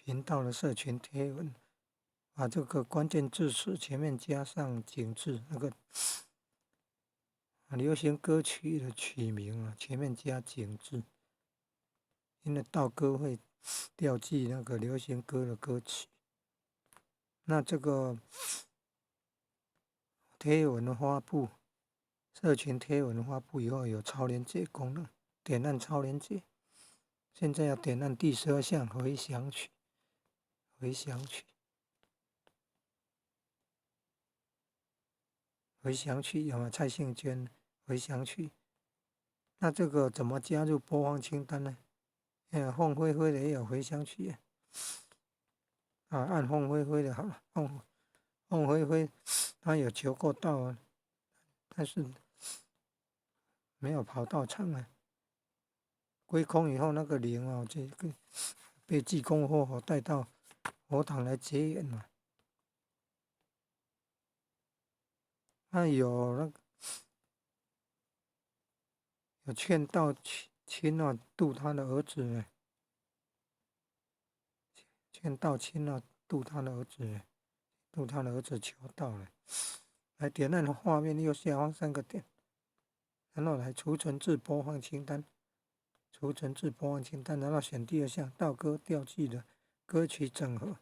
频道的社群贴文，把这个关键字词前面加上井字，那个流行歌曲的曲名啊，前面加井字，因为盗歌会调记那个流行歌的歌曲。那这个贴文发布，社群贴文发布以后有超连结功能，点按超连结。现在要点按第12项回响曲，回响曲，回响曲有吗？蔡幸娟回响曲。那这个怎么加入播放清单呢？凤飞飞的也有回响曲啊，按凤飞飞的好了。凤飞飞他有求过道啊，但是没有跑到场啊。归空以后那个灵啊，这个被济公活佛带到佛堂来结缘嘛。那有劝道亲啊度他的儿子呢，劝道亲啊度他的儿子呢，度他的儿子求道了。来点按画面右下方3个点，然后来储存至播放清单，储存至播放清单，然后选第2项盗歌调记的歌曲整合。